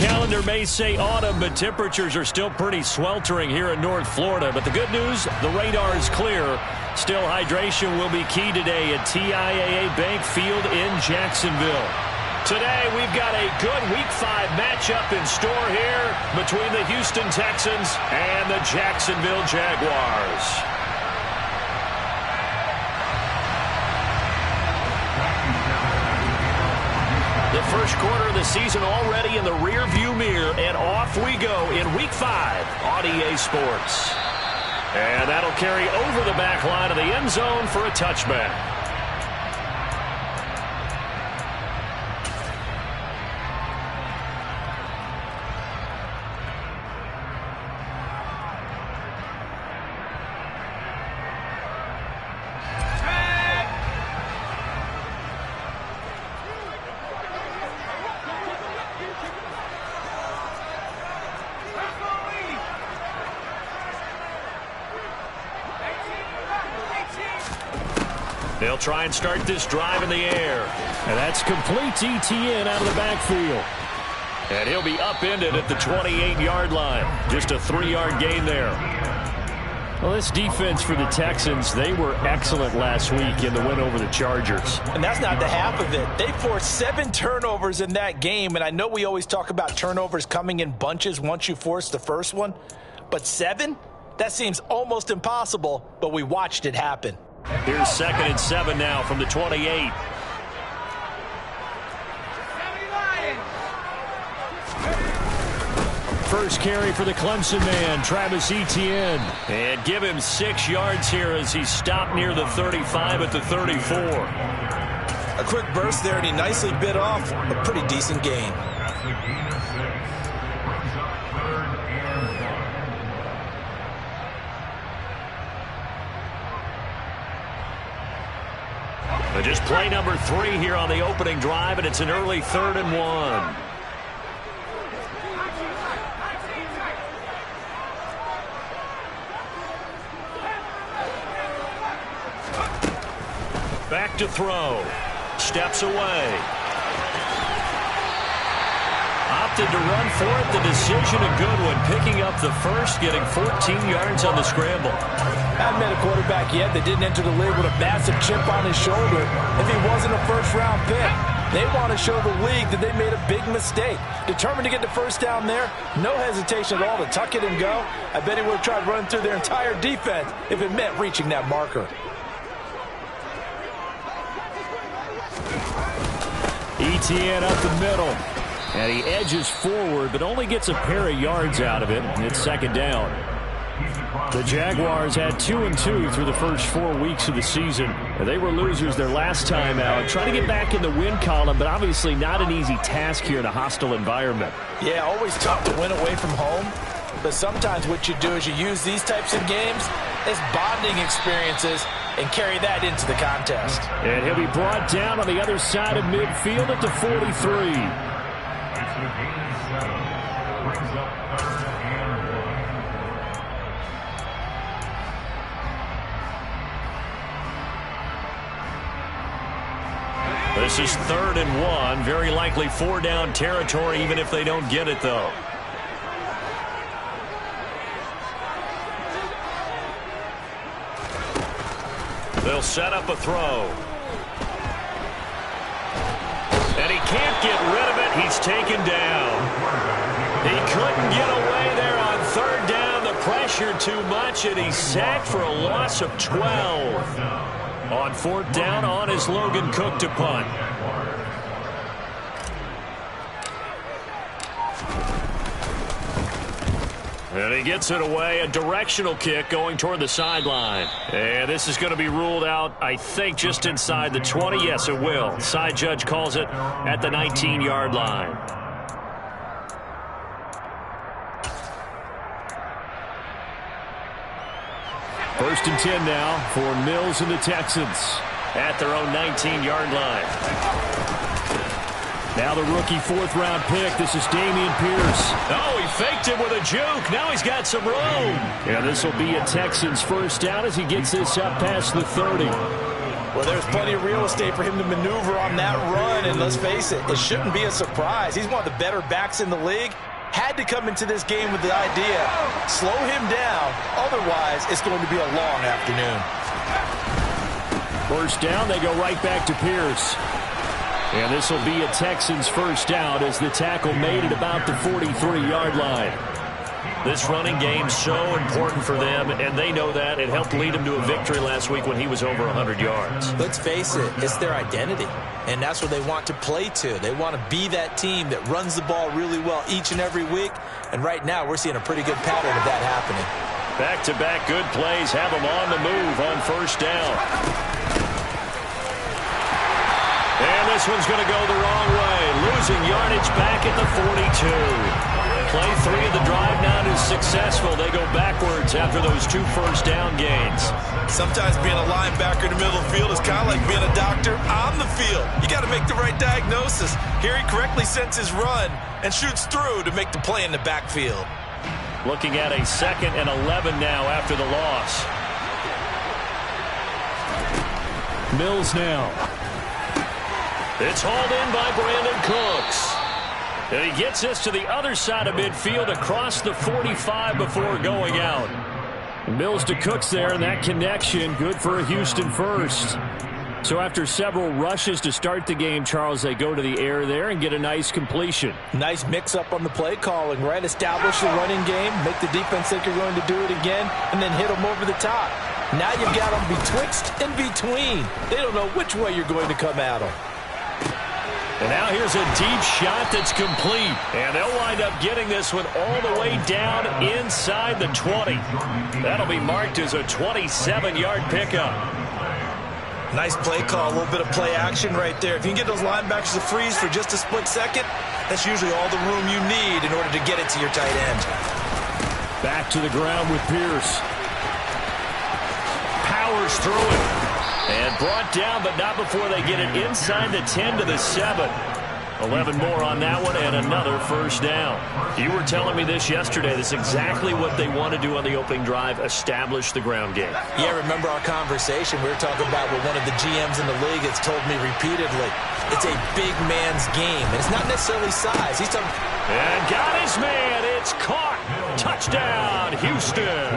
calendar may say autumn, but temperatures are still pretty sweltering here in North Florida. But the good news, the radar is clear. Still, hydration will be key today at TIAA Bank Field in Jacksonville. Today, we've got a good Week 5 matchup in store here between the Houston Texans and the Jacksonville Jaguars. The first quarter of the season already in the rearview mirror, and off we go in Week 5 on EA Sports. And that'll carry over the back line of the end zone for a touchback. They'll try and start this drive in the air. And that's complete to ETN out of the backfield. And he'll be upended at the 28-yard line. Just a 3-yard gain there. Well, this defense for the Texans, they were excellent last week in the win over the Chargers. And that's not the half of it. They forced 7 turnovers in that game. And I know we always talk about turnovers coming in bunches once you force the first one. But 7? That seems almost impossible, but we watched it happen. Here's 2nd and 7 now from the 28. First carry for the Clemson man, Travis Etienne. And give him 6 yards here as he stopped near the 35 at the 34. A quick burst there, and he nicely bit off a pretty decent gain. Just play number 3 here on the opening drive, and it's an early 3rd and 1. Back to throw. Steps away. Opted to run for it. The decision a good one. Picking up the first, getting 14 yards on the scramble. Haven't met a quarterback yet that didn't enter the league with a massive chip on his shoulder if he wasn't a first-round pick. They want to show the league that they made a big mistake. Determined to get the first down there, no hesitation at all to tuck it and go. I bet he would have tried running through their entire defense if it meant reaching that marker. Etienne up the middle. And he edges forward, but only gets a pair of yards out of it. It's 2nd down. The Jaguars had 2-2 through the first 4 weeks of the season. They were losers their last time out. Trying to get back in the win column, but obviously not an easy task here in a hostile environment. Yeah, always tough to win away from home. But sometimes what you do is you use these types of games as bonding experiences and carry that into the contest. And he'll be brought down on the other side of midfield at the 43. This is 3rd and 1. Very likely 4-down territory, even if they don't get it, though. They'll set up a throw. And he can't get rid of it. He's taken down. He couldn't get away there on 3rd down. The pressure too much, and he's sacked for a loss of 12. On 4th down, on is Logan Cook to punt. And he gets it away. A directional kick going toward the sideline. And this is going to be ruled out, I think, just inside the 20. Yes, it will. Side judge calls it at the 19-yard line. First and 10 now for Mills and the Texans at their own 19-yard line. Now the rookie 4th-round pick. This is Dameon Pierce. Oh, he faked him with a juke. Now he's got some room. Yeah, this will be a Texans first down as he gets this up past the 30. Well, there's plenty of real estate for him to maneuver on that run, and let's face it, it shouldn't be a surprise. He's one of the better backs in the league. Had to come into this game with the idea, slow him down, otherwise it's going to be a long afternoon. First down, they go right back to Pierce. And this will be a Texans first down as the tackle made at about the 43-yard line. This running game so important for them, and they know that. It helped lead them to a victory last week when he was over 100 yards. Let's face it, it's their identity, and that's what they want to play to. They want to be that team that runs the ball really well each and every week, and right now we're seeing a pretty good pattern of that happening. Back-to-back good plays have them on the move on first down. And this one's going to go the wrong way, losing yardage back at the 42. Play 3 of the drive now is successful. They go backwards after those 2 first down gains. Sometimes being a linebacker in the middle of the field is kind of like being a doctor on the field. You got to make the right diagnosis. Here he correctly sets his run and shoots through to make the play in the backfield. Looking at a 2nd and 11 now after the loss. Mills now. It's hauled in by Brandon Cooks. And he gets this to the other side of midfield across the 45 before going out. Mills to Cooks there, and that connection good for a Houston first. So after several rushes to start the game, Charles, they go to the air there and get a nice completion. Nice mix-up on the play calling, right? Establish the running game, make the defense think you're going to do it again, and then hit them over the top. Now you've got them betwixt and between. They don't know which way you're going to come at them. And now here's a deep shot that's complete. And they'll wind up getting this one all the way down inside the 20. That'll be marked as a 27-yard pickup. Nice play call, a little bit of play action right there. If you can get those linebackers to freeze for just a split second, that's usually all the room you need in order to get it to your tight end. Back to the ground with Pierce. Powers through it. And brought down, but not before they get it inside the 10 to the 7. 11 more on that one, and another first down. You were telling me this yesterday. This is exactly what they want to do on the opening drive, establish the ground game. Yeah, remember our conversation. We were talking about what one of the GMs in the league has told me repeatedly. It's a big man's game, and it's not necessarily size. He's talking... And got his man. It's caught. Touchdown, Houston.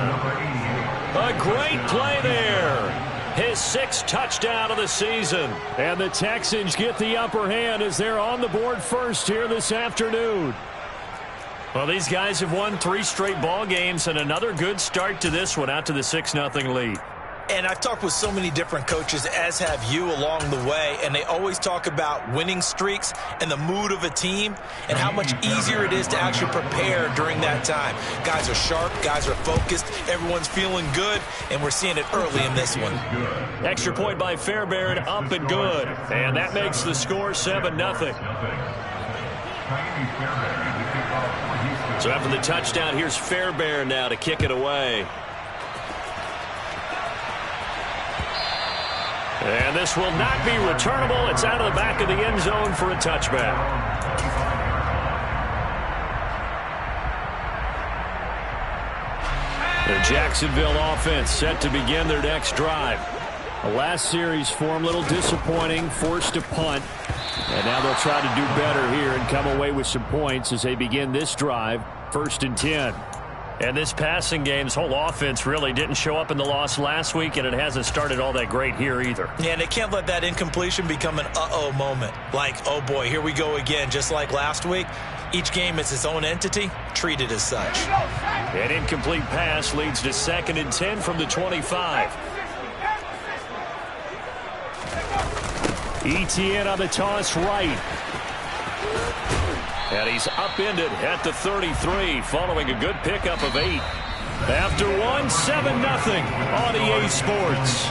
A great play there. His 6th touchdown of the season. And the Texans get the upper hand as they're on the board first here this afternoon. Well, these guys have won 3 straight ball games and another good start to this one out to the 6-0 lead. And I've talked with so many different coaches, as have you, along the way, and they always talk about winning streaks and the mood of a team and how much easier it is to actually prepare during that time. Guys are sharp, guys are focused, everyone's feeling good, and we're seeing it early in this one. Extra point by Fairbairn, up and good. And that makes the score 7-0. So after the touchdown, here's Fairbairn now to kick it away. And this will not be returnable. It's out of the back of the end zone for a touchback. The Jacksonville offense set to begin their next drive. The last series for them, a little disappointing, forced to punt. And now they'll try to do better here and come away with some points as they begin this drive, 1st and 10. And this passing game, this whole offense really didn't show up in the loss last week, and it hasn't started all that great here either. Yeah, and they can't let that incompletion become an uh-oh moment. Like, oh boy, here we go again, just like last week. Each game is its own entity, treated as such. An incomplete pass leads to 2nd and 10 from the 25. ETN on the toss right. And he's upended at the 33 following a good pickup of 8. After 1, 7-0 on EA Sports.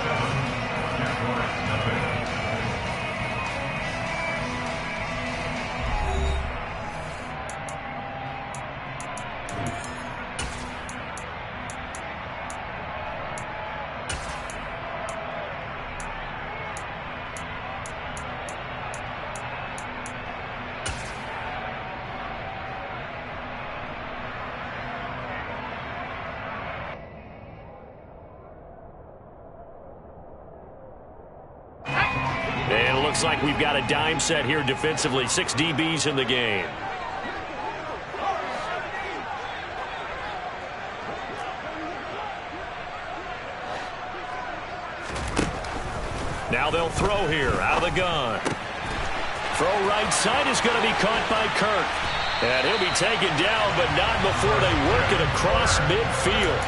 looks like we've got a dime set here defensively. 6 DBs in the game. Now they'll throw here out of the gun. Throw right side is going to be caught by Kirk. And he'll be taken down, but not before they work it across midfield.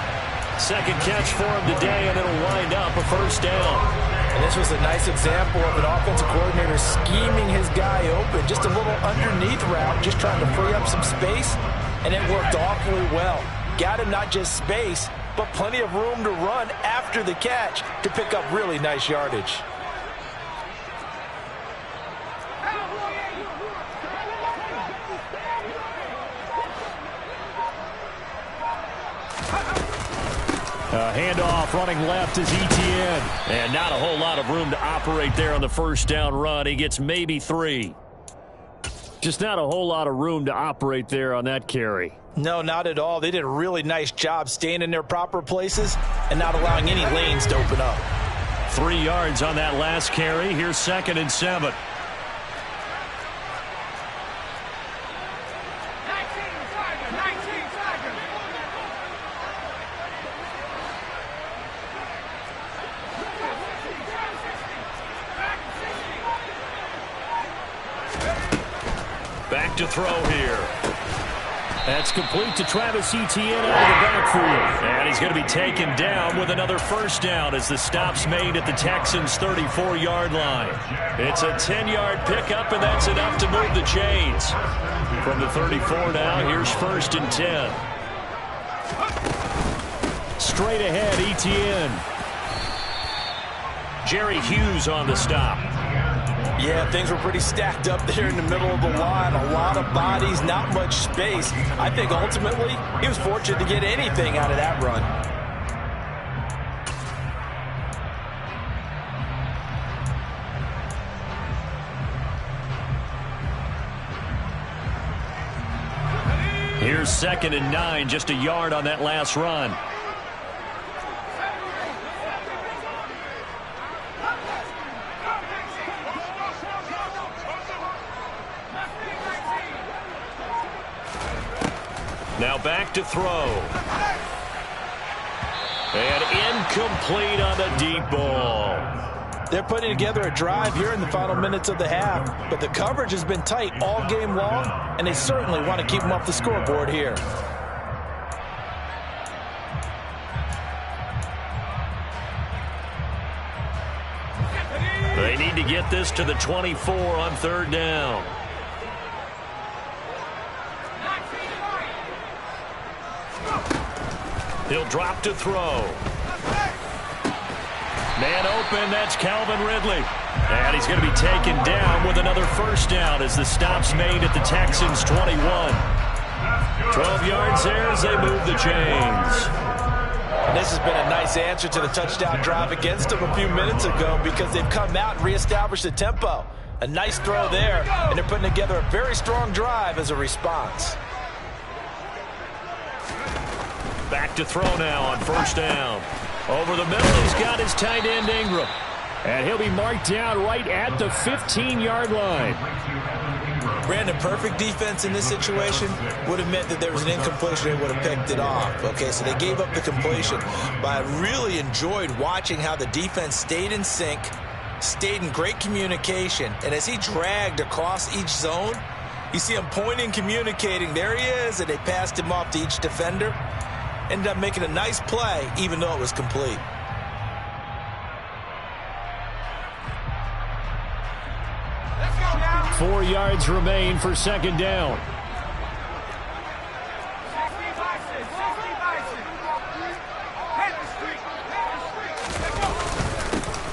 Second catch for him today, and it'll wind up a first down. And this was a nice example of an offensive coordinator scheming his guy open. Just a little underneath route, just trying to free up some space, and it worked awfully well. Got him not just space, but plenty of room to run after the catch to pick up really nice yardage. Handoff running left is Etienne. And not a whole lot of room to operate there on the first down run. He gets maybe 3. Just not a whole lot of room to operate there on that carry. No, not at all. They did a really nice job staying in their proper places and not allowing any lanes to open up. 3 yards on that last carry. Here's 2nd and 7. Back to throw here. That's complete to Travis Etienne out of the backfield. And he's going to be taken down with another first down as the stop's made at the Texans' 34-yard line. It's a 10-yard pickup, and that's enough to move the chains. From the 34 now, here's 1st and 10. Straight ahead, Etienne. Jerry Hughes on the stop. Yeah, things were pretty stacked up there in the middle of the line. A lot of bodies, not much space. I think ultimately he was fortunate to get anything out of that run. Here's 2nd and 9, just a yard on that last run. Now back to throw. And incomplete on the deep ball. They're putting together a drive here in the final minutes of the half, but the coverage has been tight all game long, and they certainly want to keep them off the scoreboard here. They need to get this to the 24 on 3rd down. He'll drop to throw. Man open, that's Calvin Ridley. And he's going to be taken down with another first down as the stop's made at the Texans' 21. 12 yards there as they move the chains. And this has been a nice answer to the touchdown drive against them a few minutes ago because they've come out and reestablished the tempo. A nice throw there, and they're putting together a very strong drive as a response. Back to throw now on 1st down. Over the middle, he's got his tight end Ingram. And he'll be marked down right at the 15-yard line. Brandon, perfect defense in this situation would have meant that there was an incompletion. They would have picked it off. Okay, so they gave up the completion. But I really enjoyed watching how the defense stayed in sync, stayed in great communication. And as he dragged across each zone, you see him pointing, communicating. There he is, and they passed him off to each defender. Ended up making a nice play, even though it was complete. Let's go. 4 yards remain for 2nd down.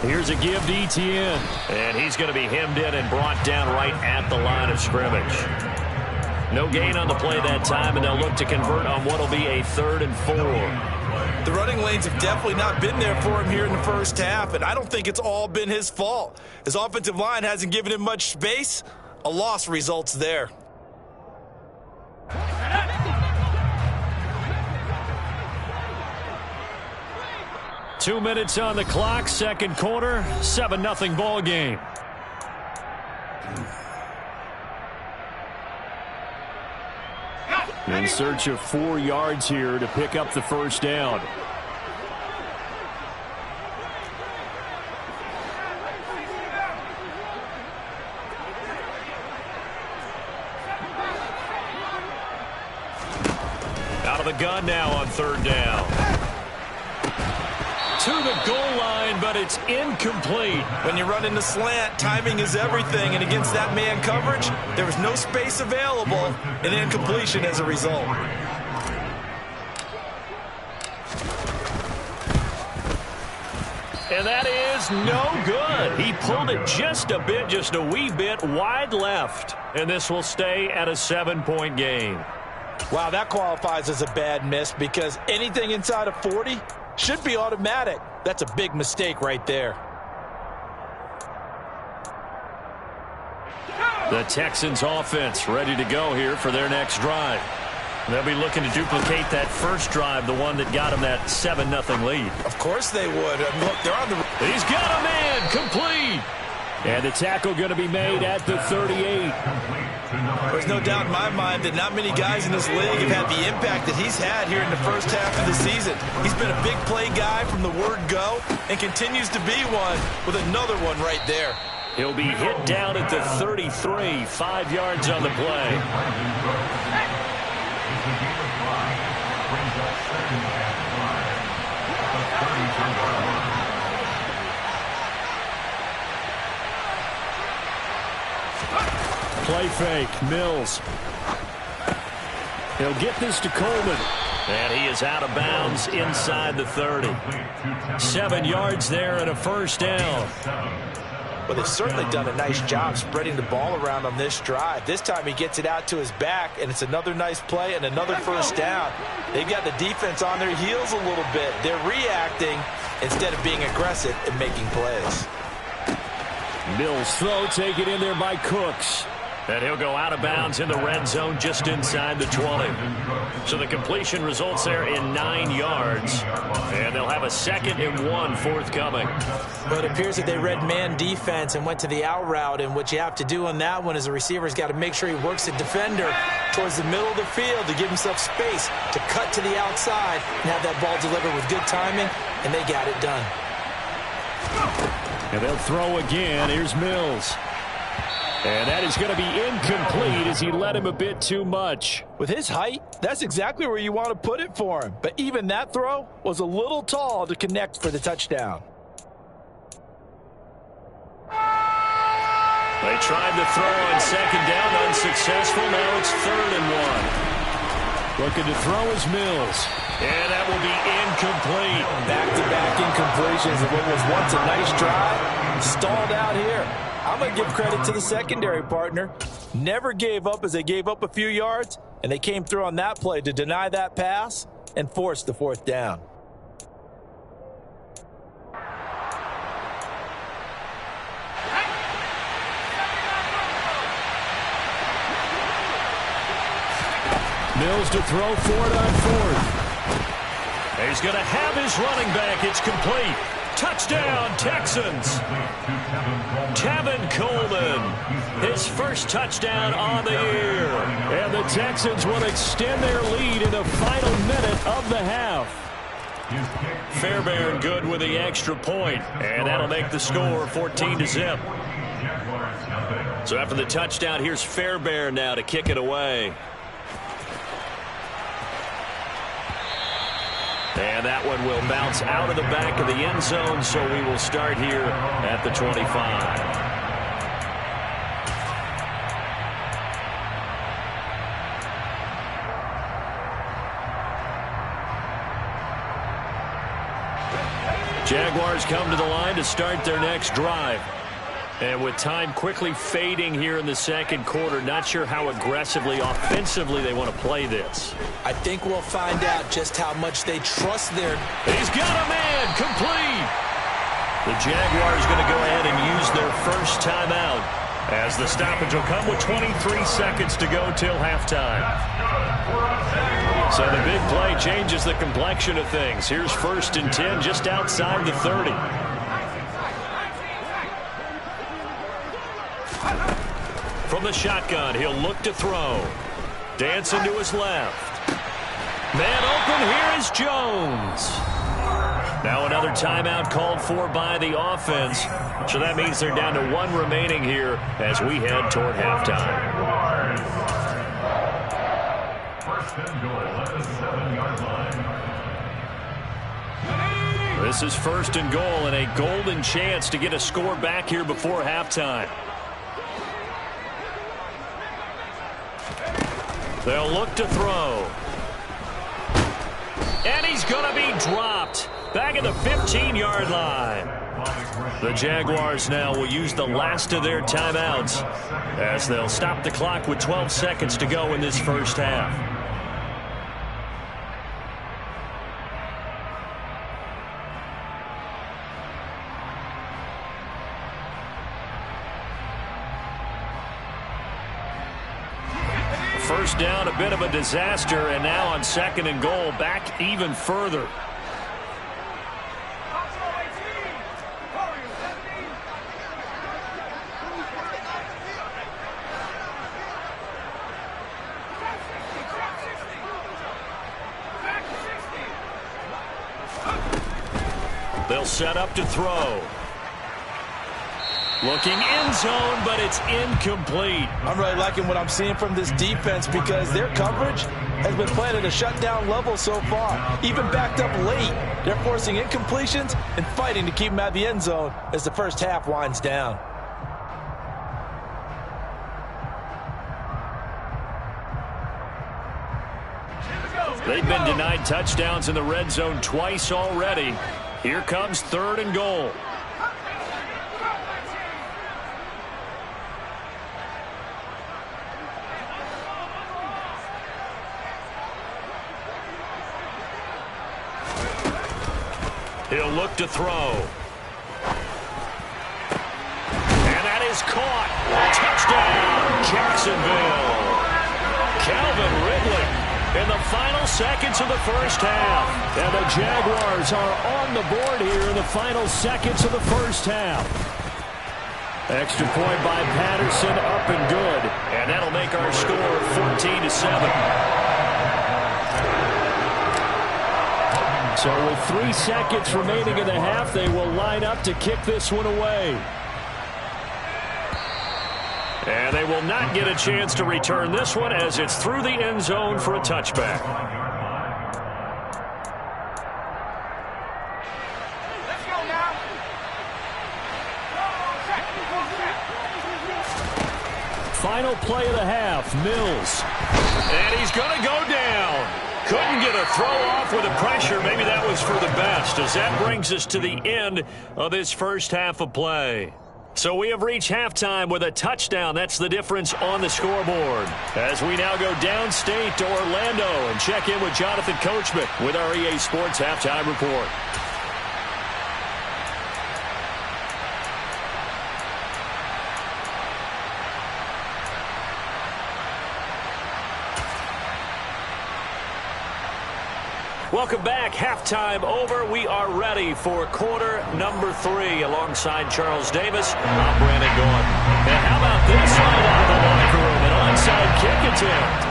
Here's a give to Etienne. And he's going to be hemmed in and brought down right at the line of scrimmage. No gain on the play that time, and they'll look to convert on what will be a 3rd and 4. The running lanes have definitely not been there for him here in the first half, and I don't think it's all been his fault. His offensive line hasn't given him much space. A loss results there. Two minutes on the clock, 2nd quarter, 7-0 ball game. In search of 4 yards here to pick up the first down. Out of the gun now on 3rd down. To the goal line, but it's incomplete. When you run in the slant, timing is everything, and against that man coverage, there was no space available, and incompletion as a result. And that is no good. He pulled it just a wee bit wide left. And this will stay at a 7-point game. Wow, that qualifies as a bad miss because anything inside of 40 should be automatic. That's a big mistake right there. The Texans offense ready to go here for their next drive. They'll be looking to duplicate that first drive, the one that got them that 7-0 lead. Of course they would. Look, they're on the... He's got a man, complete. And the tackle going to be made at the 38. There's no doubt in my mind that not many guys in this league have had the impact that he's had here in the first half of the season. He's been a big play guy from the word go and continues to be one with another one right there. He'll be hit down at the 33, 5 yards on the play. Play fake, Mills. He'll get this to Coleman. And he is out of bounds inside the 30. 7 yards there and a first down. Well, they've certainly done a nice job spreading the ball around on this drive. This time he gets it out to his back, and it's another nice play and another first down. They've got the defense on their heels a little bit. They're reacting instead of being aggressive and making plays. Mills throw taken in there by Cooks. And he'll go out of bounds in the red zone just inside the 20. So the completion results there in 9 yards. And they'll have a 2nd and 1 forthcoming. But it appears that they read man defense and went to the out route. And what you have to do on that one is the receiver's got to make sure he works the defender towards the middle of the field to give himself space to cut to the outside and have that ball delivered with good timing. And they got it done. And they'll throw again. Here's Mills. And that is going to be incomplete as he led him a bit too much. With his height, that's exactly where you want to put it for him. But even that throw was a little tall to connect for the touchdown. They tried to throw on 2nd down, unsuccessful. Now it's 3rd and 1. Looking to throw is Mills. And that will be incomplete. Back-to-back incompletions of what was once a nice drive. Stalled out here. I'm going to give credit to the secondary partner. Never gave up as they gave up a few yards, and they came through on that play to deny that pass and force the 4th down. Mills to throw for it on 4th. He's going to have his running back. It's complete. Touchdown, Texans. Tevin Coleman, his first touchdown on the year. And the Texans will extend their lead in the final minute of the half. Fairbairn good with the extra point, and that'll make the score 14-0. So after the touchdown, here's Fairbairn now to kick it away. And that one will bounce out of the back of the end zone, so we will start here at the 25. Jaguars come to the line to start their next drive. And with time quickly fading here in the 2nd quarter, not sure how aggressively, offensively they want to play this. I think we'll find out just how much they trust their... He's got a man, complete. The Jaguars going to go ahead and use their first timeout as the stoppage will come with 23 seconds to go till halftime. So the big play changes the complexion of things. Here's 1st and 10 just outside the 30. From the shotgun, he'll look to throw. Dancing to his left. Man open, here is Jones. Now another timeout called for by the offense. So that means they're down to 1 remaining here as we head toward halftime. First and goal at the 7-yard line. This is first and goal and a golden chance to get a score back here before halftime. They'll look to throw. And he's going to be dropped. Back at the 15-yard line. The Jaguars now will use the last of their timeouts as they'll stop the clock with 12 seconds to go in this first half. First down, a bit of a disaster, and now on second and goal, back even further. They'll set up to throw. Looking end zone, but it's incomplete. I'm really liking what I'm seeing from this defense because their coverage has been playing at a shutdown level so far. Even backed up late, they're forcing incompletions and fighting to keep them out of the end zone as the first half winds down. They've been denied touchdowns in the red zone twice already. Here comes third and goal. He'll look to throw. And that is caught. Touchdown, Jacksonville. Calvin Ridley in the final seconds of the first half. And the Jaguars are on the board here in the final seconds of the first half. Extra point by Patterson, up and good. And that'll make our score 14-7. So with 3 seconds remaining in the half, they will line up to kick this one away. And they will not get a chance to return this one as it's through the end zone for a touchback. Final play of the half, Mills. And he's going to go down. Couldn't get a throw off with the pressure. Maybe that was for the best, as that brings us to the end of this first half of play. So we have reached halftime with a touchdown. That's the difference on the scoreboard. As we now go downstate to Orlando and check in with Jonathan Coachman with our EA Sports Halftime Report. Welcome back. Halftime over. We are ready for quarter number 3 alongside Charles Davis. I'm Brandon Gaudin. And how about this right out of the locker room? An onside kick attempt.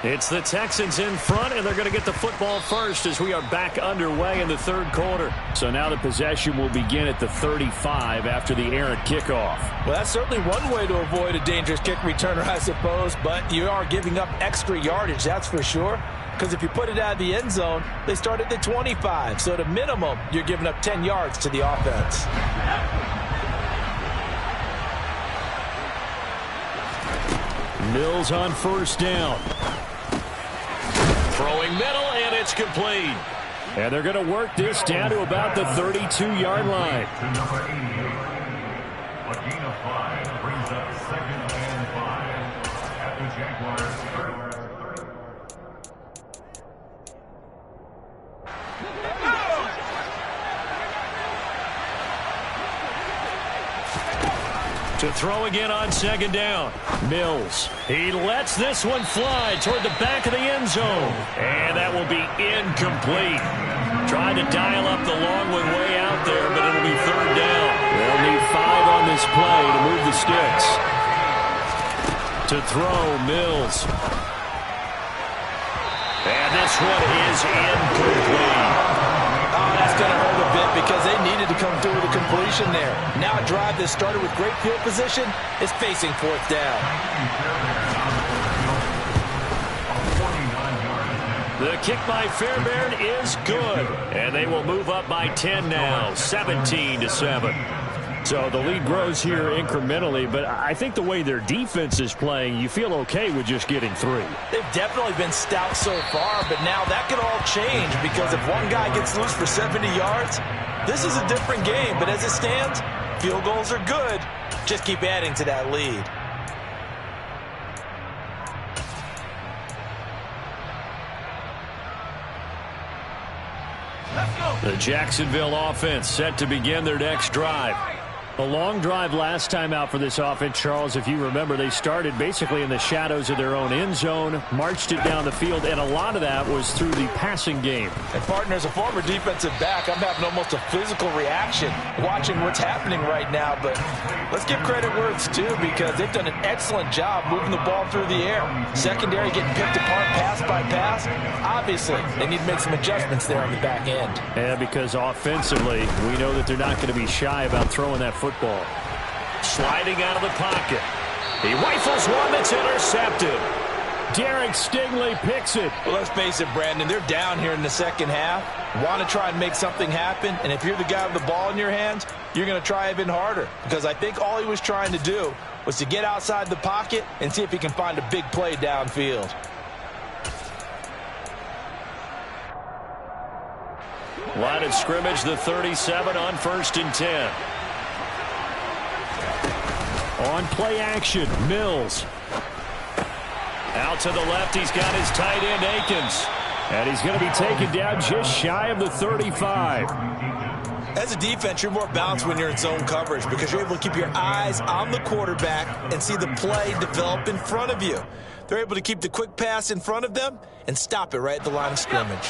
It's the Texans in front, and they're going to get the football first as we are back underway in the third quarter. So now the possession will begin at the 35 after the errant kickoff. Well, that's certainly one way to avoid a dangerous kick returner, I suppose, but you are giving up extra yardage, that's for sure. Because if you put it out of the end zone, they start at the 25. So at a minimum, you're giving up 10 yards to the offense. Mills on first down. Throwing middle, and it's complete. And they're going to work this down to about the 32-yard line. To number 88. A gain of 5 brings up 2nd and 5 at the Jaguars' 30. To throw again on second down. Mills. He lets this one fly toward the back of the end zone. And that will be incomplete. Trying to dial up the long one way out there, but it'll be third down. They'll need 5 on this play to move the sticks. To throw, Mills. And this one is incomplete. Oh, that's going to hurt a bit because they needed to come through with a completion there. Now a drive that started with great field position is facing fourth down. The kick by Fairbairn is good. And they will move up by 10 now, 17-7. So the lead grows here incrementally, but I think the way their defense is playing, you feel okay with just getting 3. They've definitely been stout so far, but now that could all change because if one guy gets loose for 70 yards, this is a different game. But as it stands, field goals are good. Just keep adding to that lead. The Jacksonville offense set to begin their next drive. A long drive last time out for this offense, Charles. If you remember, they started basically in the shadows of their own end zone, marched it down the field, and a lot of that was through the passing game. And, partner, as a former defensive back, I'm having almost a physical reaction watching what's happening right now. But let's give credit where it's due because they've done an excellent job moving the ball through the air. Secondary getting picked apart pass by pass. Obviously, they need to make some adjustments there on the back end. Yeah, because offensively, we know that they're not going to be shy about throwing that football. Sliding out of the pocket. He rifles one that's intercepted. Derek Stingley picks it. Well, let's face it, Brandon, they're down here in the second half. Want to try and make something happen, and if you're the guy with the ball in your hands, you're going to try even harder because I think all he was trying to do was to get outside the pocket and see if he can find a big play downfield. Line of scrimmage, the 37 on 1st and 10. On play action, Mills. Out to the left, he's got his tight end, Akins. And he's going to be taken down just shy of the 35. As a defense, you're more balanced when you're in zone coverage because you're able to keep your eyes on the quarterback and see the play develop in front of you. They're able to keep the quick pass in front of them and stop it right at the line of scrimmage.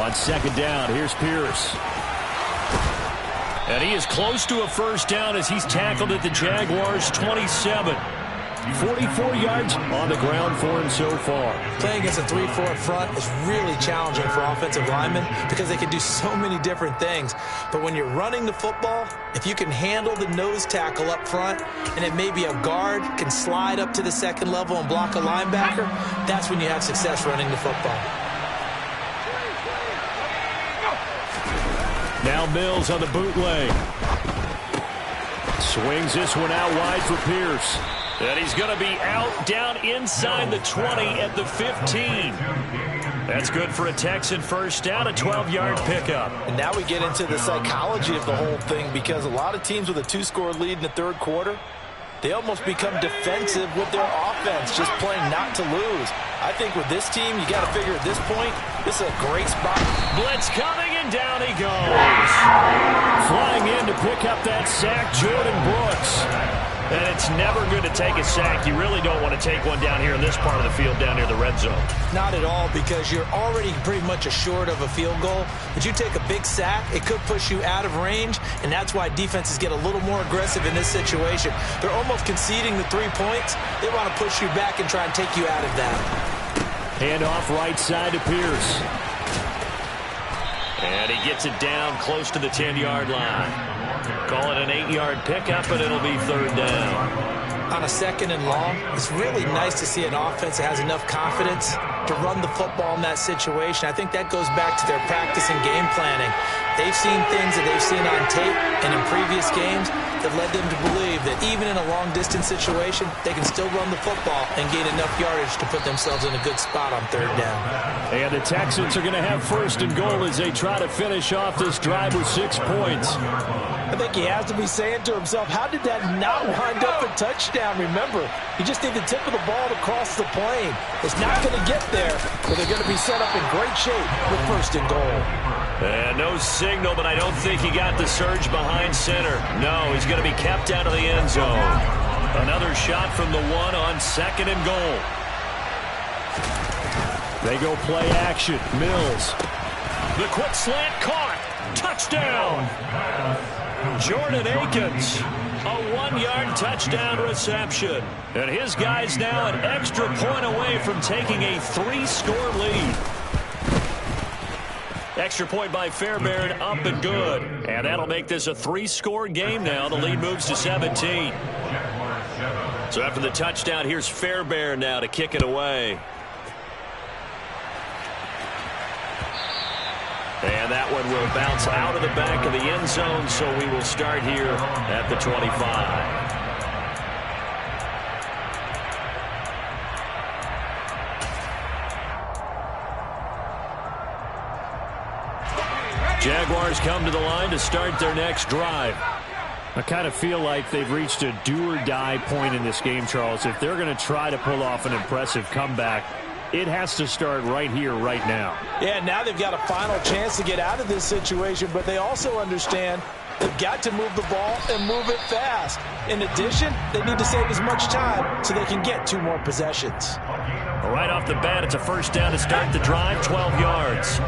On second down, here's Pierce. And he is close to a first down as he's tackled at the Jaguars' 27. 44 yards on the ground for him so far. Playing against a 3-4 front is really challenging for offensive linemen because they can do so many different things. But when you're running the football, if you can handle the nose tackle up front and it may be a guard can slide up to the second level and block a linebacker, that's when you have success running the football. Now Mills on the bootleg. Swings this one out wide for Pierce. And he's going to be out down inside the 20 at the 15. That's good for a Texan first down, a 12-yard pickup. And now we get into the psychology of the whole thing because a lot of teams with a 2-score lead in the third quarter, they almost become defensive with their offense, just playing not to lose. I think with this team, you got to figure at this point, this is a great spot. Blitz coming, and down he goes. Flying in to pick up that sack, Jordan Brooks. And it's never good to take a sack. You really don't want to take one down here in this part of the field down near the red zone. Not at all, because you're already pretty much assured of a field goal. But you take a big sack, it could push you out of range, and that's why defenses get a little more aggressive in this situation. They're almost conceding the 3 points. They want to push you back and try and take you out of that. Hand off right side to Pierce. And he gets it down close to the 10-yard line. Call it an 8-yard pickup, and it'll be third down. On a second and long, it's really nice to see an offense that has enough confidence to run the football in that situation. I think that goes back to their practice and game planning. They've seen things that they've seen on tape and in previous games that led them to believe that even in a long-distance situation, they can still run the football and gain enough yardage to put themselves in a good spot on third down. And the Texans are going to have first and goal as they try to finish off this drive with 6 points. I think he has to be saying to himself, how did that not wind up a touchdown? Remember, you just need the tip of the ball to cross the plane. It's not going to get there, but they're going to be set up in great shape with 1st and goal. And no signal, but I don't think he got the surge behind center. No, he's going to be kept out of the end zone. Another shot from the 1 on 2nd and goal. They go play action. Mills. The quick slant caught. Touchdown. Jordan Akins. A 1-yard touchdown reception. And his guy's now an extra point away from taking a 3-score lead. Extra point by Fairbairn, up and good. And that'll make this a 3-score game now. The lead moves to 17. So after the touchdown, here's Fairbairn now to kick it away. And that one will bounce out of the back of the end zone, so we will start here at the 25. Jaguars come to the line to start their next drive. I kind of feel like they've reached a do-or-die point in this game, Charles. If they're going to try to pull off an impressive comeback, it has to start right here, right now. Yeah, now they've got a final chance to get out of this situation, but they also understand they've got to move the ball and move it fast. In addition, they need to save as much time so they can get 2 more possessions. Right off the bat, it's a 1st down to start the drive, 12 yards.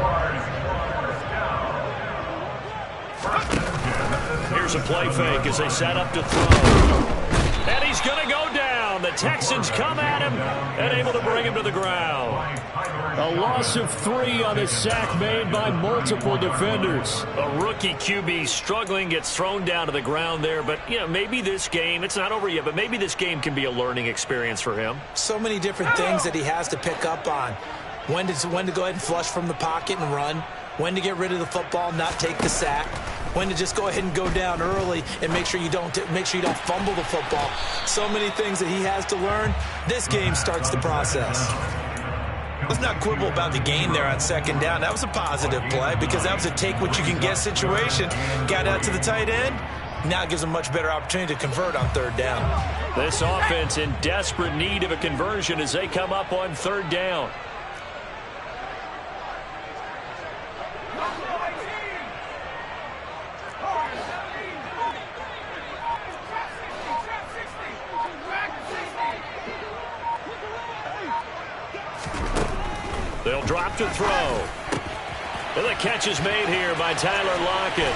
Here's a play fake as they set up to throw. And he's going to go down. The Texans come at him and able to bring him to the ground. A loss of 3 on the sack made by multiple defenders. A rookie QB struggling, gets thrown down to the ground there. But, you know, maybe this game, it's not over yet, but maybe this game can be a learning experience for him. So many different things that he has to pick up on. When to go ahead and flush from the pocket and run. When to get rid of the football, not take the sack. When to just go ahead and go down early and make sure you don't fumble the football. So many things that he has to learn. This game starts the process. Let's not quibble about the gain there on 2nd down. That was a positive play because that was a take-what-you-can-get situation. Got out to the tight end. Now it gives them much better opportunity to convert on 3rd down. This offense in desperate need of a conversion as they come up on 3rd down. They'll drop to throw. And the catch is made here by Tyler Lockett.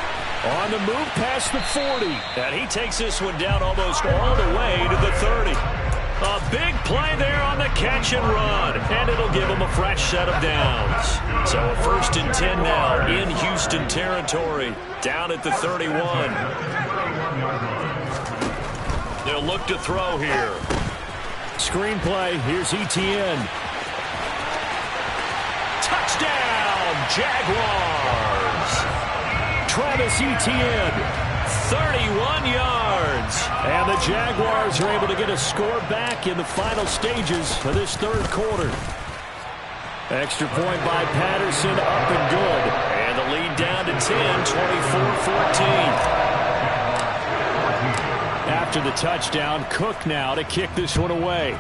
On the move past the 40. And he takes this one down almost all the way to the 30. A big play there on the catch and run. And it'll give him a fresh set of downs. So a 1st and 10 now in Houston territory. Down at the 31. They'll look to throw here. Screenplay. Here's Etienne. Touchdown, Jaguars. Travis Etienne, 31 yards. And the Jaguars are able to get a score back in the final stages of this 3rd quarter. Extra point by Patterson, up and good. And the lead down to 10, 24-14. After the touchdown, Cook now to kick this one away.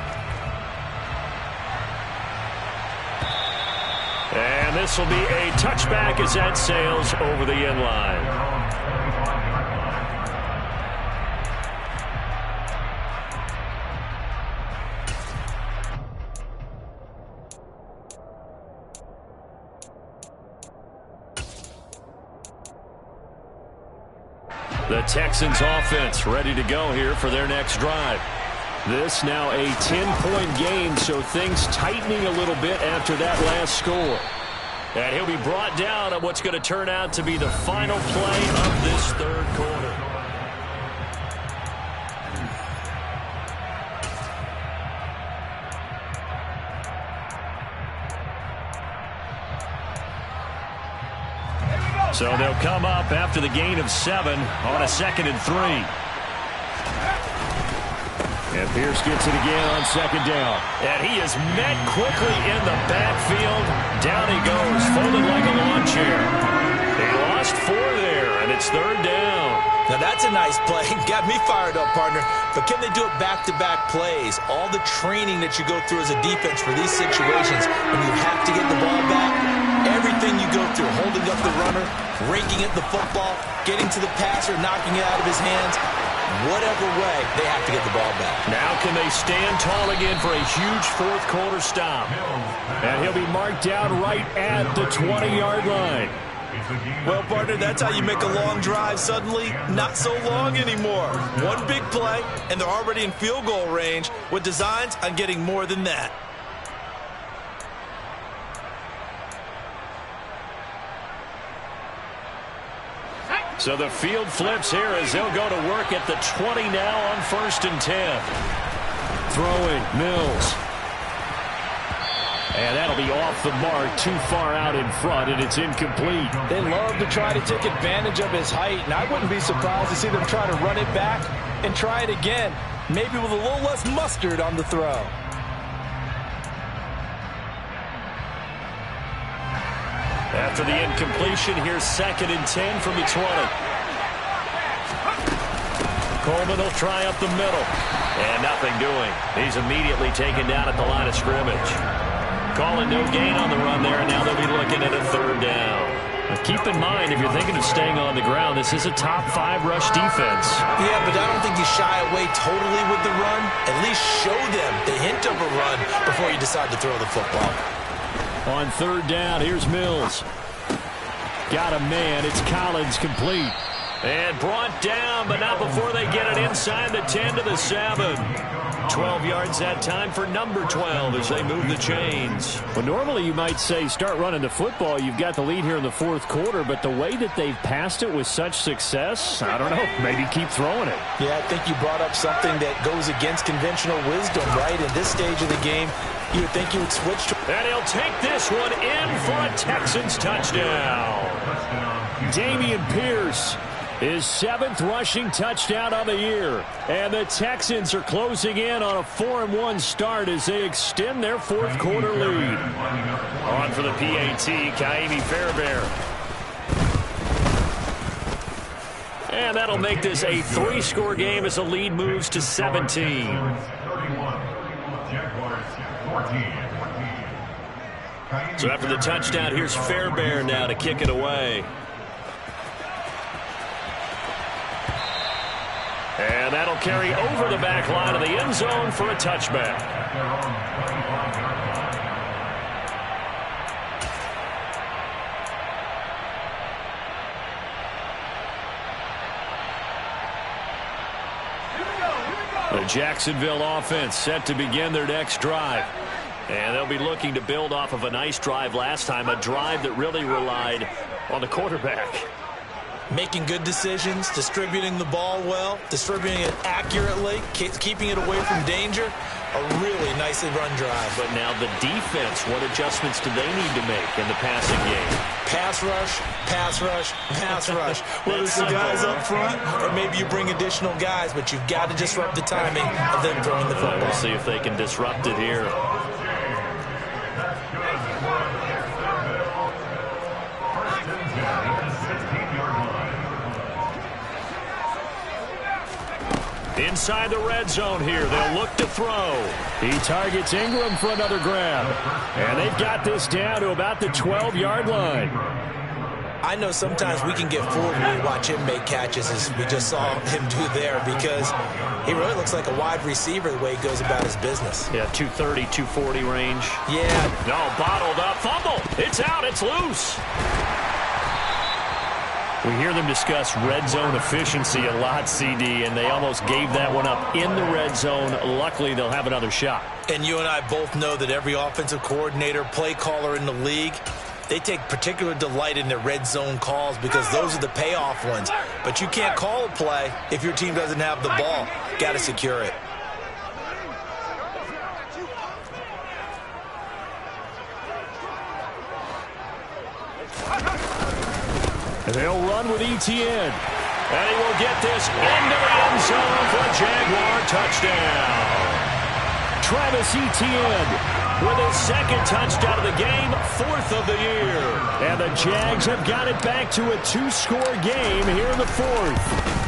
And this will be a touchback as that sails over the end line. The Texans offense ready to go here for their next drive. This now a 10-point game, so things tightening a little bit after that last score. And he'll be brought down on what's going to turn out to be the final play of this 3rd quarter. So they'll come up after the gain of 7 on a 2nd and 3. And Pierce gets it again on 2nd down. And he is met quickly in the backfield. Down he goes, folded like a lawn chair. He lost 4 there, and It's third down. Now that's a nice play. Got me fired up, partner. But can they do it back-to-back plays? All the training that you go through as a defense for these situations, when you have to get the ball back, everything you go through, holding up the runner, raking at the football, getting to the passer, knocking it out of his hands, whatever way, they have to get the ball back. Now can they stand tall again for a huge fourth quarter stop? And he'll be marked down right at the 20-yard line. Well, partner, that's how you make a long drive suddenly not so long anymore. One big play, and they're already in field goal range with designs on getting more than that. So the field flips here as they'll go to work at the 20 now on 1st and 10. Throwing, Mills. And that'll be off the mark, too far out in front, and it's incomplete. They love to try to take advantage of his height, and I wouldn't be surprised to see them try to run it back and try it again, maybe with a little less mustard on the throw. After the incompletion, here's 2nd and 10 from the 20. Coleman will try up the middle. And nothing doing. He's immediately taken down at the line of scrimmage. Calling no gain on the run there, and now they'll be looking at a 3rd down. Now keep in mind, if you're thinking of staying on the ground, this is a top 5 rush defense. Yeah, but I don't think you shy away totally with the run. At least show them the hint of a run before you decide to throw the football. On 3rd down, here's Mills. Got a man. It's Collins complete. And brought down, but not before they get it inside the 10 to the 7. 12 yards that time for number 12 as they move the chains. Well, normally you might say start running the football. You've got the lead here in the 4th quarter, but the way that they've passed it with such success, I don't know, maybe keep throwing it. Yeah, I think you brought up something that goes against conventional wisdom, right? In this stage of the game, you would think you would switch to... And he'll take this one in for a Texans touchdown. Dameon Pierce. His 7th rushing touchdown of the year. And the Texans are closing in on a 4-1 start as they extend their 4th quarter lead. On for the PAT, Kaimi Fairbairn. And that'll make this a 3-score game as the lead moves to 17. So after the touchdown, here's Fairbairn now to kick it away. And that'll carry over the back line of the end zone for a touchback. The Jacksonville offense set to begin their next drive. And they'll be looking to build off of a nice drive last time, a drive that really relied on the quarterback. Making good decisions, distributing the ball well, distributing it accurately, keeping it away from danger. A really nicely run drive. But now the defense, what adjustments do they need to make in the passing game? Pass rush, pass rush, pass rush. Whether it's the guys up front or maybe you bring additional guys, but you've got to disrupt the timing of them throwing the football. We'll see if they can disrupt it here. Inside the red zone here, they'll look to throw. He targets Ingram for another grab. And they've got this down to about the 12-yard line. I know sometimes we can get fooled when we watch him make catches, as we just saw him do there, because he really looks like a wide receiver the way he goes about his business. Yeah, 230, 240 range. Yeah. No, bottled up. Fumble. It's out. It's loose. We hear them discuss red zone efficiency a lot, CD, and they almost gave that one up in the red zone. Luckily, they'll have another shot. And you and I both know that every offensive coordinator, play caller in the league, they take particular delight in their red zone calls because those are the payoff ones. But you can't call a play if your team doesn't have the ball. Got to secure it. They'll run with Etienne. And he will get this into the end zone for a Jaguar touchdown. Travis Etienne with his second touchdown of the game, 4th of the year. And the Jags have got it back to a 2-score game here in the 4th.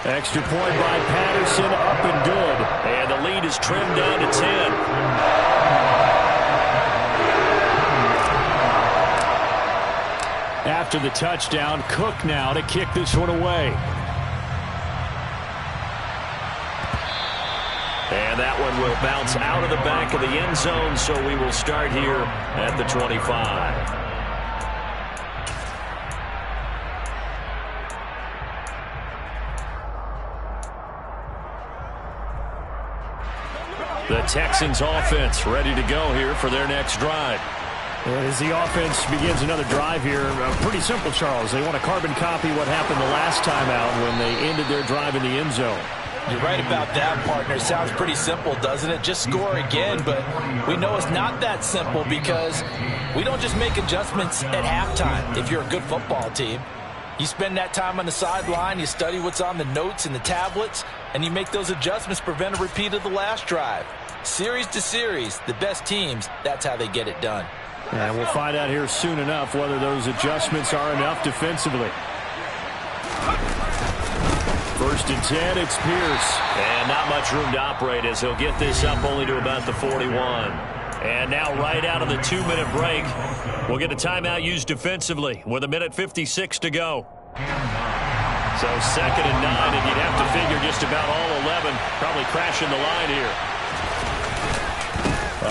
Extra point by Patterson, up and good. And the lead is trimmed down to 10. After the touchdown, Cook now to kick this one away. And that one will bounce out of the back of the end zone, so we will start here at the 25. The Texans offense ready to go here for their next drive. As the offense begins another drive here, pretty simple, Charles. They want to carbon copy what happened the last time out when they ended their drive in the end zone. You're right about that, partner. Sounds pretty simple, doesn't it? Just score again, but we know it's not that simple because we don't just make adjustments at halftime if you're a good football team. You spend that time on the sideline, you study what's on the notes and the tablets, and you make those adjustments to prevent a repeat of the last drive. Series to series, the best teams, that's how they get it done. And we'll find out here soon enough whether those adjustments are enough defensively. 1st and 10, it's Pierce. And not much room to operate as he'll get this up only to about the 41. And now right out of the 2-minute break, we'll get a timeout used defensively with 1:56 to go. So 2nd and 9, and you'd have to figure just about all 11 probably crashing the line here.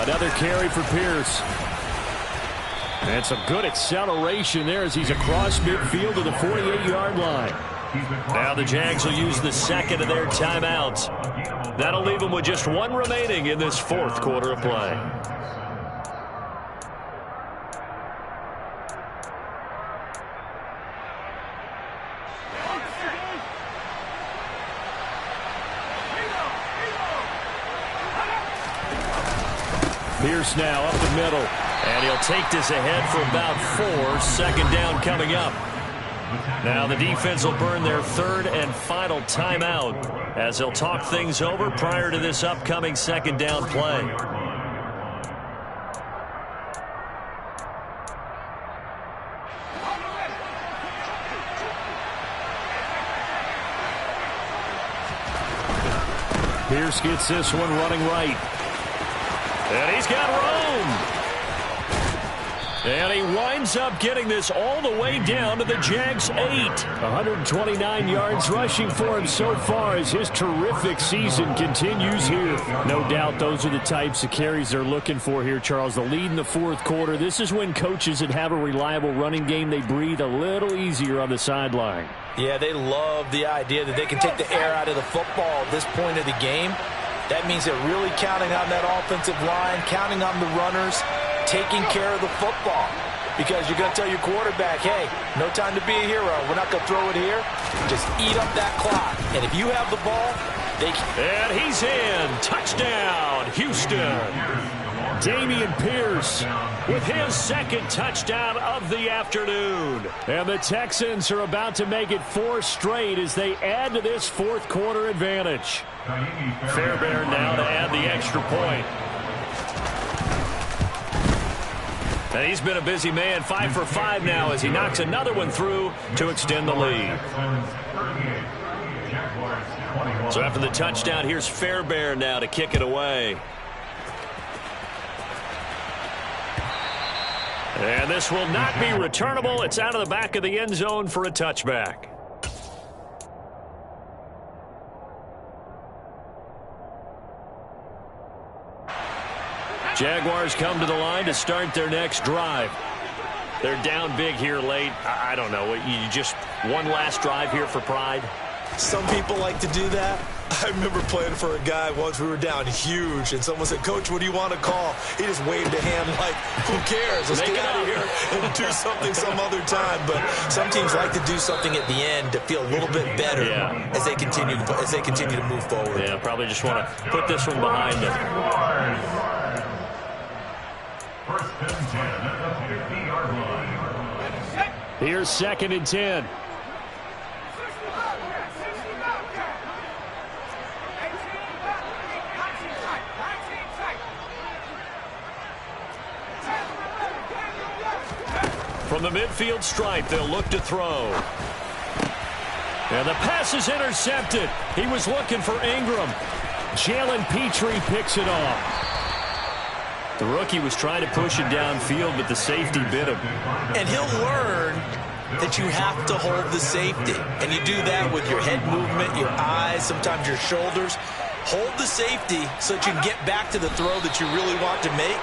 Another carry for Pierce. And some good acceleration there as he's across midfield to the 48-yard line. Now the Jags will use the 2nd of their timeouts. That'll leave them with just 1 remaining in this 4th quarter of play. Pierce now up the middle. And he'll take this ahead for about 4. 2nd down coming up. Now the defense will burn their 3rd and final timeout as they'll talk things over prior to this upcoming 2nd down play. Pierce gets this one running right. And he's got room. And he winds up getting this all the way down to the Jags 8. 129 yards rushing for him so far as his terrific season continues here. No doubt those are the types of carries they're looking for here, Charles. The lead in the 4th quarter. This is when coaches that have a reliable running game, they breathe a little easier on the sideline. Yeah, they love the idea that they can take the air out of the football at this point of the game. That means they're really counting on that offensive line, counting on the runners, taking care of the football. Because you're going to tell your quarterback, hey, no time to be a hero. We're not going to throw it here. Just eat up that clock. And if you have the ball, they can. And he's in. Touchdown, Houston. Dameon Pierce with his 2nd touchdown of the afternoon. And the Texans are about to make it 4 straight as they add to this 4th quarter advantage. Fairbairn now to add the extra point. And he's been a busy man, 5 for 5 now as he knocks another one through to extend the lead. So after the touchdown, here's Fairbairn now to kick it away. And this will not be returnable. It's out of the back of the end zone for a touchback. Jaguars come to the line to start their next drive. They're down big here late. I don't know. You just one last drive here for pride? Some people like to do that. I remember playing for a guy once. We were down huge, and someone said, "Coach, what do you want to call?" He just waved a hand like, "Who cares? Let's get out of here and do something some other time." But some teams like to do something at the end to feel a little bit better as they continue to move forward. Yeah, probably just want to put this one behind them. First and 10 at the 50-yard line. Here's 2nd and 10. From the midfield stripe, they'll look to throw. And the pass is intercepted. He was looking for Ingram. Jalen Petrie picks it off. The rookie was trying to push it downfield, but the safety bit him. And he'll learn that you have to hold the safety. And you do that with your head movement, your eyes, sometimes your shoulders. Hold the safety so that you can get back to the throw that you really want to make.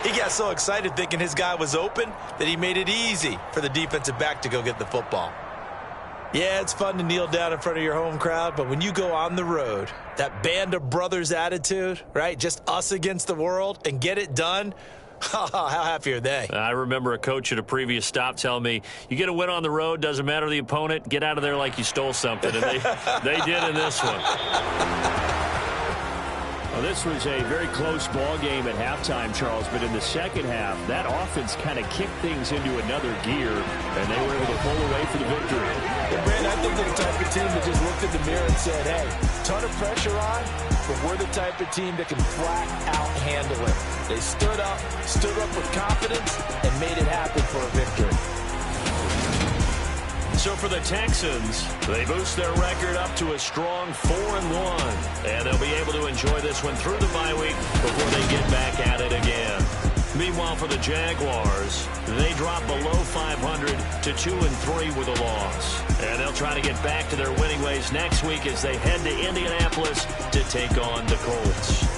He got so excited thinking his guy was open that he made it easy for the defensive back to go get the football. Yeah, it's fun to kneel down in front of your home crowd, but when you go on the road, that band of brothers attitude, right, just us against the world, and get it done, how happy are they? I remember a coach at a previous stop telling me, you get a win on the road, doesn't matter the opponent, get out of there like you stole something, and they did in this one. Well, this was a very close ball game at halftime, Charles, but in the second half, that offense kind of kicked things into another gear, and they were able to pull away for the victory. Yeah, Brandon, I think they're the type of team that just looked in the mirror and said, hey, ton of pressure on, but we're the type of team that can flat out handle it. They stood up with confidence, and made it happen for a victory. So for the Texans, they boost their record up to a strong 4-1. And they'll be able to enjoy this one through the bye week before they get back at it again. Meanwhile, for the Jaguars, they drop below 500 to 2-3 with a loss. And they'll try to get back to their winning ways next week as they head to Indianapolis to take on the Colts.